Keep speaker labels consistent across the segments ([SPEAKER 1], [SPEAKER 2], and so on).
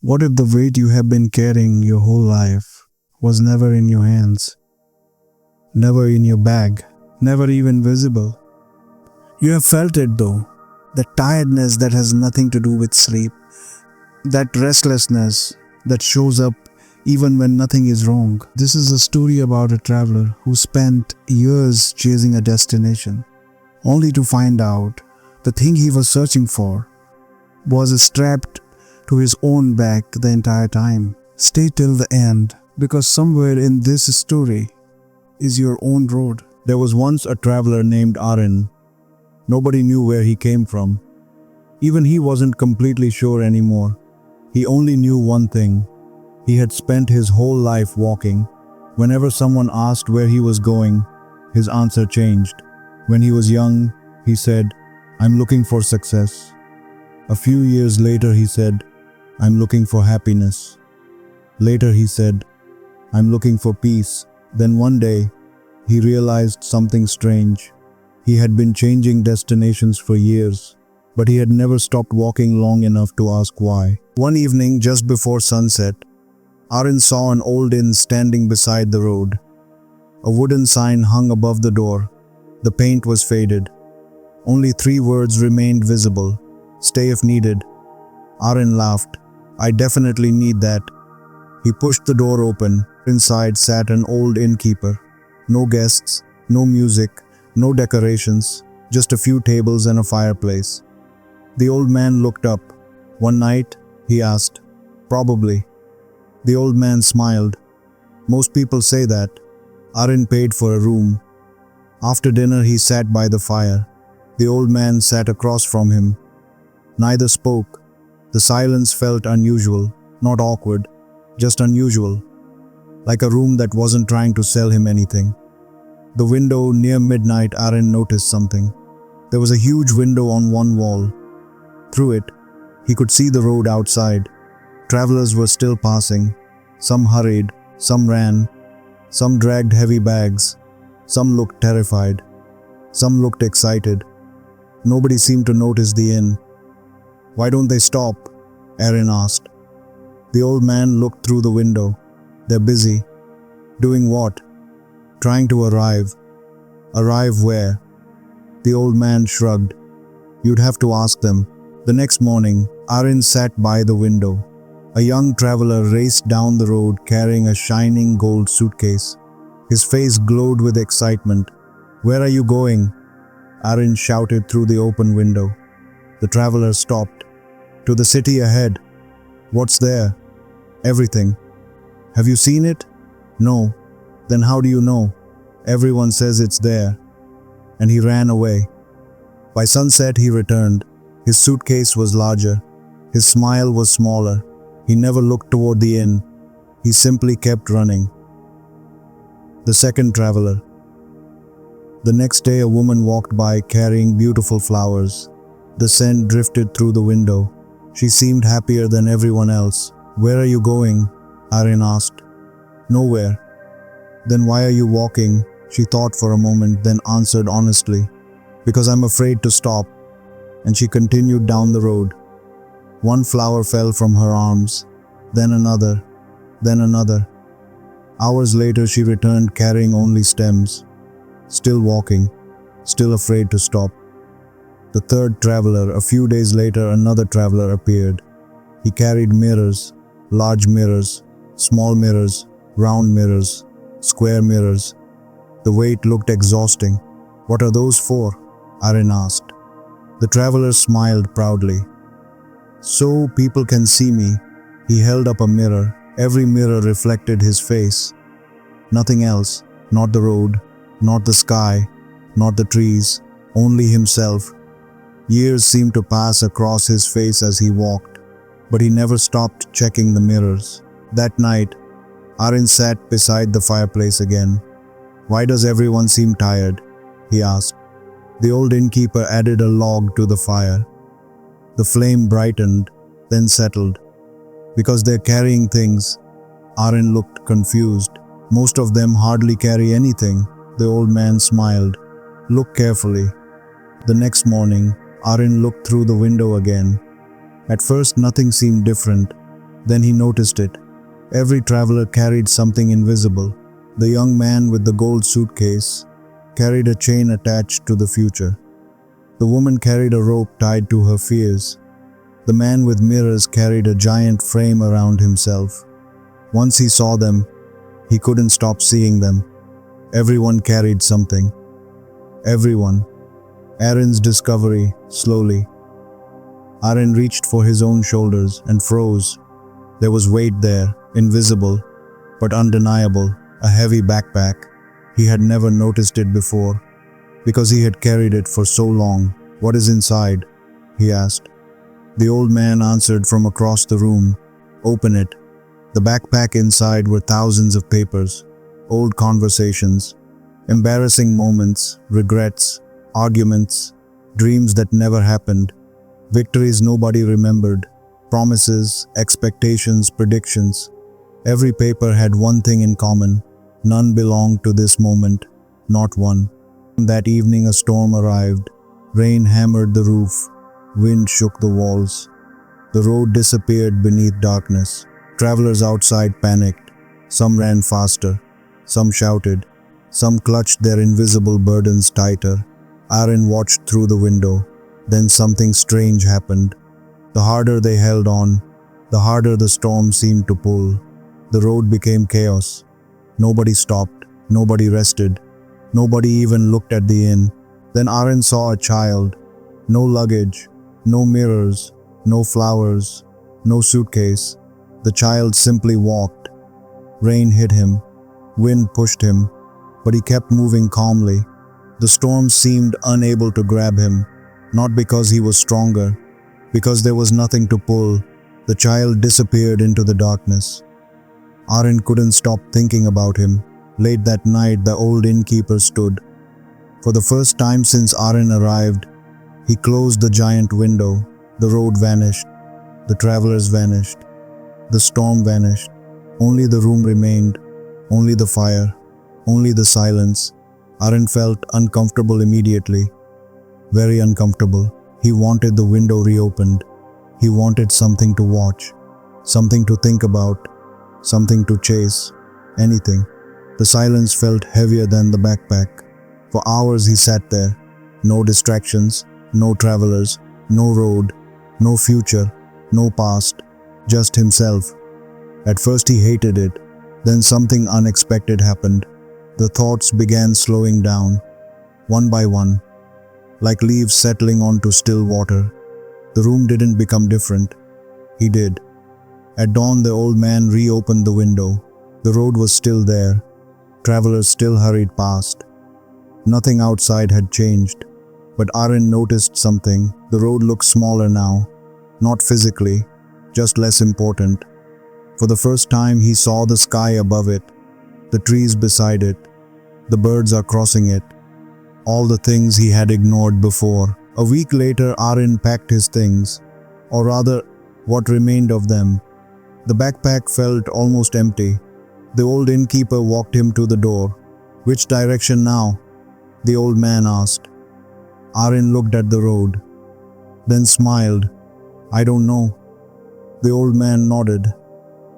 [SPEAKER 1] What if the weight you have been carrying your whole life was never in your hands, never in your bag, never even visible? You have felt it though, that tiredness that has nothing to do with sleep, that restlessness that shows up even when nothing is wrong. This is a story about a traveler who spent years chasing a destination, only to find out the thing he was searching for was strapped to his own back the entire time. Stay till the end, because somewhere in this story is your own road.
[SPEAKER 2] There was once a traveler named Arin. Nobody knew where he came from. Even he wasn't completely sure anymore. He only knew one thing. He had spent his whole life walking. Whenever someone asked where he was going, his answer changed. When he was young, he said, "I'm looking for success." A few years later, he said, "I'm looking for happiness." Later, he said, "I'm looking for peace." Then one day, he realized something strange. He had been changing destinations for years, but he had never stopped walking long enough to ask why. One evening, just before sunset, Arin saw an old inn standing beside the road. A wooden sign hung above the door. The paint was faded. Only 3 words remained visible: "Stay if needed." Arin laughed. "I definitely need that." He pushed the door open. Inside sat an old innkeeper. No guests, no music, no decorations, just a few tables and a fireplace. The old man looked up. "One night?" he asked. "Probably." The old man smiled. "Most people say that." Arin paid for a room. After dinner, he sat by the fire. The old man sat across from him. Neither spoke. The silence felt unusual, not awkward, just unusual, like a room that wasn't trying to sell him anything. The window near midnight, Arin noticed something. There was a huge window on one wall. Through it, he could see the road outside. Travelers were still passing. Some hurried, some ran, some dragged heavy bags, some looked terrified, some looked excited. Nobody seemed to notice the inn. "Why don't they stop?" Arin asked. The old man looked through the window. "They're busy." "Doing what?" "Trying to arrive." "Arrive where?" The old man shrugged. "You'd have to ask them." The next morning, Arin sat by the window. A young traveler raced down the road carrying a shining gold suitcase. His face glowed with excitement. "Where are you going?" Arin shouted through the open window. The traveler stopped. "To the city ahead." "What's there?" "Everything." "Have you seen it?" "No." "Then how do you know?" "Everyone says it's there." And he ran away. By sunset, he returned. His suitcase was larger. His smile was smaller. He never looked toward the inn. He simply kept running. The second traveler. The next day, a woman walked by carrying beautiful flowers. The scent drifted through the window. She seemed happier than everyone else. "Where are you going?" Arin asked. "Nowhere." "Then why are you walking?" She thought for a moment, then answered honestly, "Because I'm afraid to stop." And she continued down the road. One flower fell from her arms, then another, then another. Hours later, she returned carrying only stems, still walking, still afraid to stop. The third traveler. A few days later, another traveler appeared. He carried mirrors, large mirrors, small mirrors, round mirrors, square mirrors. The weight looked exhausting. "What are those for?" Arin asked. The traveler smiled proudly. "So people can see me." He held up a mirror. Every mirror reflected his face. Nothing else. Not the road, not the sky, not the trees, only himself. Years seemed to pass across his face as he walked, but he never stopped checking the mirrors. That night, Arin sat beside the fireplace again. "Why does everyone seem tired?" he asked. The old innkeeper added a log to the fire. The flame brightened, then settled. "Because they're carrying things." Arin looked confused. "Most of them hardly carry anything." The old man smiled. "Look carefully." The next morning, Arin looked through the window again. At first, nothing seemed different. Then he noticed it. Every traveler carried something invisible. The young man with the gold suitcase carried a chain attached to the future. The woman carried a rope tied to her fears. The man with mirrors carried a giant frame around himself. Once he saw them, he couldn't stop seeing them. Everyone carried something. Everyone. Aaron's discovery, slowly. Aaron reached for his own shoulders and froze. There was weight there, invisible, but undeniable, a heavy backpack. He had never noticed it before, because he had carried it for so long. "What is inside?" he asked. The old man answered from across the room. "Open it." The backpack inside were thousands of papers, old conversations, embarrassing moments, regrets, arguments, dreams that never happened, victories nobody remembered, promises, expectations, predictions. Every paper had one thing in common. None belonged to this moment, not one. That evening a storm arrived. Rain hammered the roof. Wind shook the walls. The road disappeared beneath darkness. Travelers outside panicked. Some ran faster. Some shouted. Some clutched their invisible burdens tighter. Aaron watched through the window. Then something strange happened. The harder they held on, the harder the storm seemed to pull. The road became chaos. Nobody stopped. Nobody rested. Nobody even looked at the inn. Then Aaron saw a child. No luggage, no mirrors, no flowers, no suitcase. The child simply walked. Rain hit him. Wind pushed him. But he kept moving calmly. The storm seemed unable to grab him. Not because he was stronger, because there was nothing to pull. The child disappeared into the darkness. Aaron couldn't stop thinking about him. Late that night, the old innkeeper stood. For the first time since Aaron arrived, he closed the giant window. The road vanished. The travelers vanished. The storm vanished. Only the room remained. Only the fire. Only the silence. Aaron felt uncomfortable immediately. Very uncomfortable. He wanted the window reopened. He wanted something to watch. Something to think about. Something to chase. Anything. The silence felt heavier than the backpack. For hours he sat there. No distractions. No travelers. No road. No future. No past. Just himself. At first he hated it. Then something unexpected happened. The thoughts began slowing down. One by one. Like leaves settling onto still water. The room didn't become different. He did. At dawn the old man reopened the window. The road was still there. Travelers still hurried past. Nothing outside had changed. But Aaron noticed something. The road looked smaller now. Not physically, just less important. For the first time he saw the sky above it, the trees beside it, the birds are crossing it. All the things he had ignored before. A week later Aaron packed his things, or rather, what remained of them. The backpack felt almost empty. The old innkeeper walked him to the door. "Which direction now?" the old man asked. Aaron looked at the road, then smiled. "I don't know." The old man nodded.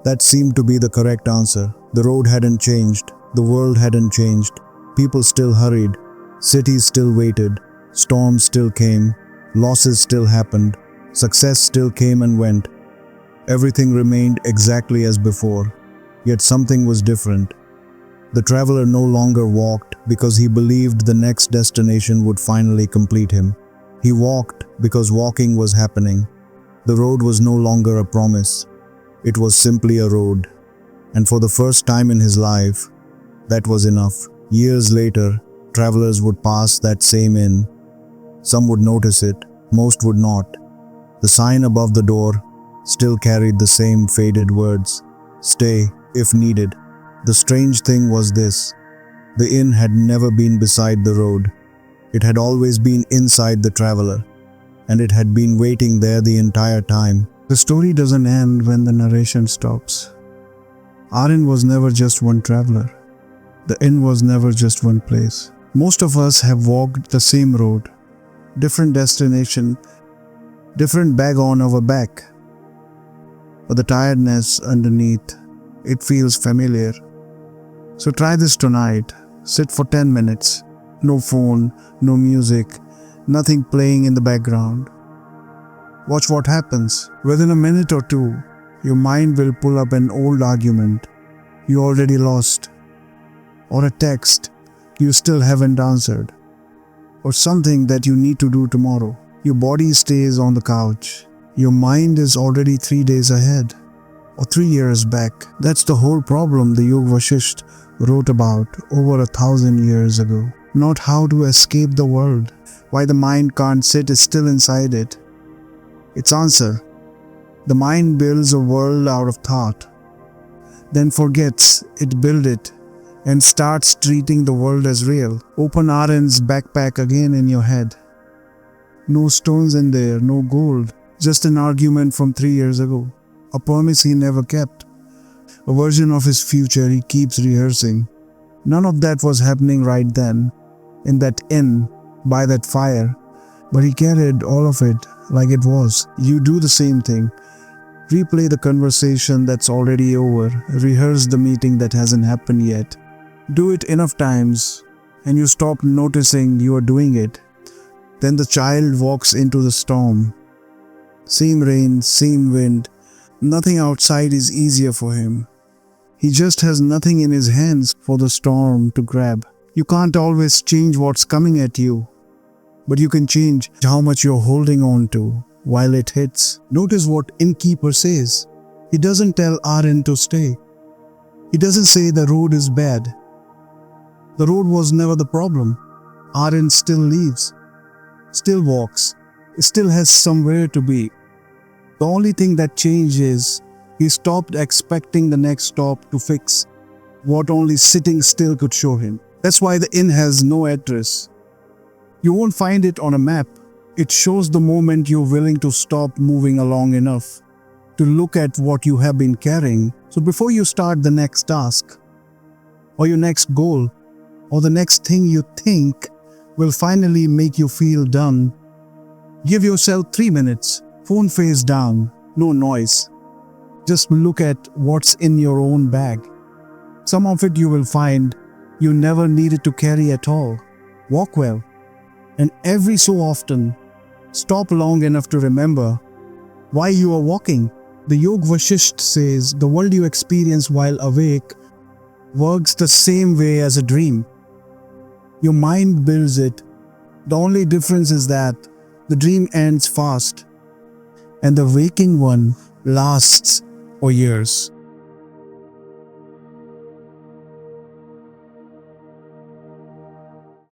[SPEAKER 2] That seemed to be the correct answer. The road hadn't changed. The world hadn't changed. People still hurried. Cities still waited. Storms still came. Losses still happened. Success still came and went. Everything remained exactly as before. Yet something was different. The traveler no longer walked because he believed the next destination would finally complete him. He walked because walking was happening. The road was no longer a promise. It was simply a road. And for the first time in his life, that was enough. Years later, travelers would pass that same inn. Some would notice it, most would not. The sign above the door still carried the same faded words, "Stay if needed." The strange thing was this: the inn had never been beside the road. It had always been inside the traveler, and it had been waiting there the entire time.
[SPEAKER 1] The story doesn't end when the narration stops. Aaron was never just one traveler. The inn was never just one place. Most of us have walked the same road, different destination, different bag on our back. but the tiredness underneath, it feels familiar. So try this tonight. Sit for 10 minutes. No phone, no music, nothing playing in the background. Watch what happens. Within a minute or two, your mind will pull up an old argument you already lost, or a text you still haven't answered, or something that you need to do tomorrow. Your body stays on the couch. Your mind is already 3 days ahead, or 3 years back. That's the whole problem the Yoga Vasisht wrote about over 1,000 years ago. Not how to escape the world, why the mind can't sit still inside it. Its answer: the mind builds a world out of thought, then forgets it built it and starts treating the world as real. Open Aaron's backpack again in your head. No stones in there, no gold, just an argument from 3 years ago, a promise he never kept, a version of his future he keeps rehearsing. None of that was happening right then, in that inn, by that fire, but he carried all of it like it was. You do the same thing. Replay the conversation that's already over, rehearse the meeting that hasn't happened yet. Do it enough times, and you stop noticing you are doing it. Then the child walks into the storm. Same rain, same wind. Nothing outside is easier for him. He just has nothing in his hands for the storm to grab. You can't always change what's coming at you, but you can change how much you're holding on to while it hits. Notice what innkeeper says. He doesn't tell Aaron to stay. He doesn't say the road is bad. The road was never the problem. Aaron still leaves, still walks, still has somewhere to be. The only thing that changed is he stopped expecting the next stop to fix what only sitting still could show him. That's why the inn has no address. You won't find it on a map. It shows the moment you're willing to stop moving along enough to look at what you have been carrying. So before you start the next task, or your next goal, or the next thing you think will finally make you feel done, give yourself 3 minutes, phone face down, no noise. Just look at what's in your own bag. Some of it you will find you never needed to carry at all. Walk well, and every so often, stop long enough to remember why you are walking. The Yoga Vasisht says the world you experience while awake works the same way as a dream. Your mind builds it. The only difference is that the dream ends fast and the waking one lasts for years.